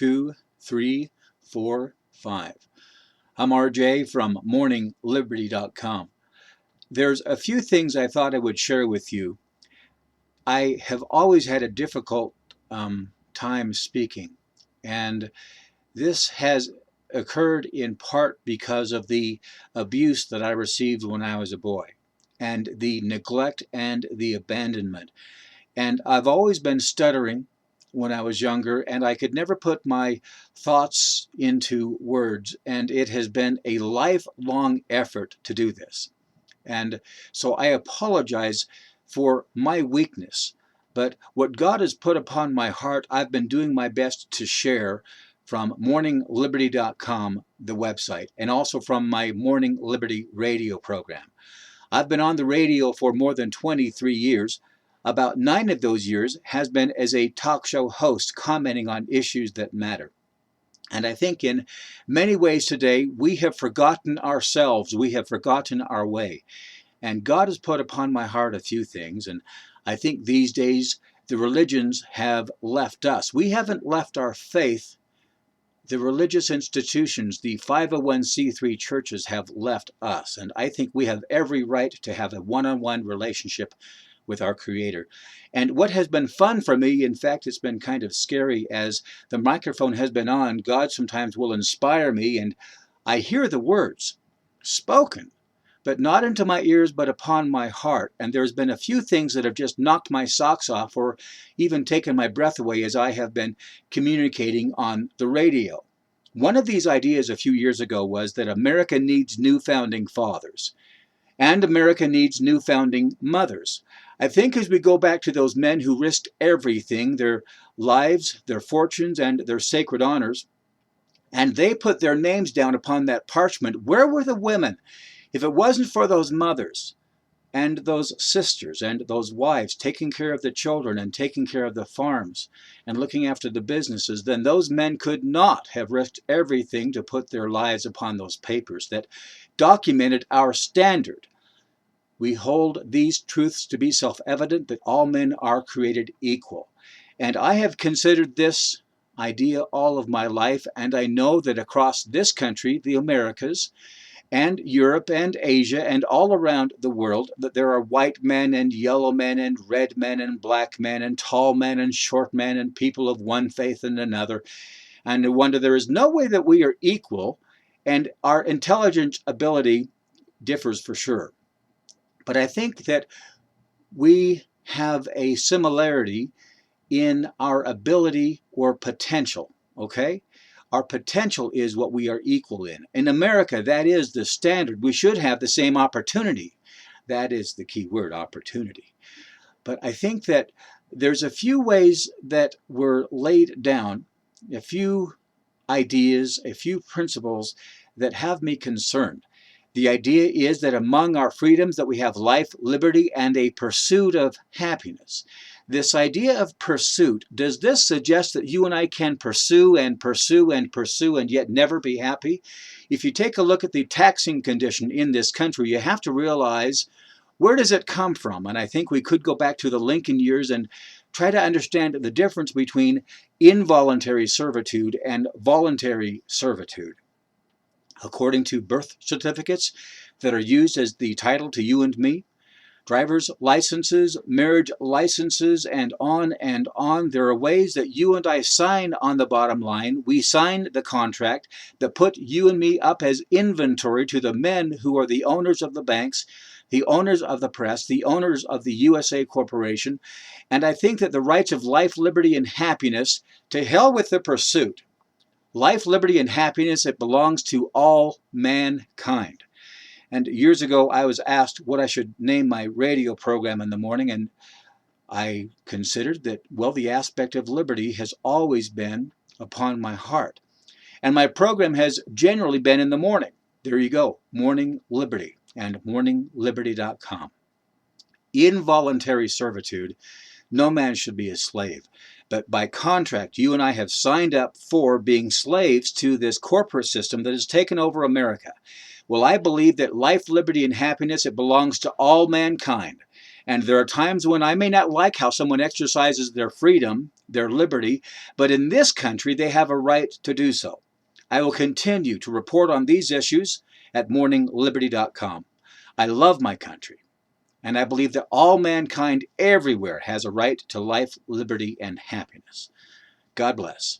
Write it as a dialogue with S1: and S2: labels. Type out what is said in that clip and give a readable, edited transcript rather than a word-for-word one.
S1: 2, 3, 4, 5. I'm RJ from morningliberty.com. There's a few things I thought I would share with you. I have always had a difficult time speaking, and this has occurred in part because of the abuse that I received when I was a boy, and the neglect and the abandonment. And I've always been stuttering when I was younger, and I could never put my thoughts into words, and it has been a lifelong effort to do this. And so I apologize for my weakness. But what God has put upon my heart, I've been doing my best to share from morningliberty.com, the website, and also from my Morning Liberty radio program. I've been on the radio for more than 23 years. About 9 of those years has been as a talk show host, commenting on issues that matter. And I think in many ways today, we have forgotten ourselves. We have forgotten our way. And God has put upon my heart a few things. And I think these days, the religions have left us. We haven't left our faith. The religious institutions, the 501c3 churches have left us. And I think we have every right to have a one-on-one relationship with our Creator. And what has been fun for me, in fact, it's been kind of scary as the microphone has been on, God sometimes will inspire me and I hear the words spoken, but not into my ears, but upon my heart. And there's been a few things that have just knocked my socks off or even taken my breath away as I have been communicating on the radio. One of these ideas a few years ago was that America needs new founding fathers. And America needs new founding mothers. I think as we go back to those men who risked everything, their lives, their fortunes, and their sacred honors, and they put their names down upon that parchment, where were the women? If it wasn't for those mothers and those sisters and those wives taking care of the children and taking care of the farms and looking after the businesses, then those men could not have risked everything to put their lives upon those papers that documented our standard. We hold these truths to be self-evident, that all men are created equal. And I have considered this idea all of my life, and I know that across this country, the Americas, and Europe and Asia and all around the world, that there are white men and yellow men and red men and black men and tall men and short men and people of one faith and another. And I wonder, there is no way that we are equal, and our intelligence ability differs for sure. But I think that we have a similarity in our ability or potential, okay? Our potential is what we are equal in. In America, that is the standard. We should have the same opportunity. That is the key word, opportunity. But I think that there's a few ways that were laid down, a few ideas, a few principles that have me concerned. The idea is that among our freedoms that we have life, liberty, and a pursuit of happiness. This idea of pursuit, does this suggest that you and I can pursue and pursue and pursue and yet never be happy? If you take a look at the taxing condition in this country, you have to realize, where does it come from? And I think we could go back to the Lincoln years and try to understand the difference between involuntary servitude and voluntary servitude. According to birth certificates that are used as the title to you and me, driver's licenses, marriage licenses, and on, there are ways that you and I sign on the bottom line. We sign the contract that put you and me up as inventory to the men who are the owners of the banks, the owners of the press, the owners of the USA Corporation. And I think that the rights of life, liberty, and happiness, to hell with the pursuit. Life, liberty, and happiness, it belongs to all mankind. And years ago, I was asked what I should name my radio program in the morning, and I considered that, well, the aspect of liberty has always been upon my heart. And my program has generally been in the morning. There you go, Morning Liberty and morningliberty.com. Involuntary servitude, no man should be a slave. But by contract, you and I have signed up for being slaves to this corporate system that has taken over America. Well, I believe that life, liberty, and happiness, it belongs to all mankind. And there are times when I may not like how someone exercises their freedom, their liberty, but in this country they have a right to do so. I will continue to report on these issues at morningliberty.com. I love my country, and I believe that all mankind everywhere has a right to life, liberty, and happiness. God bless.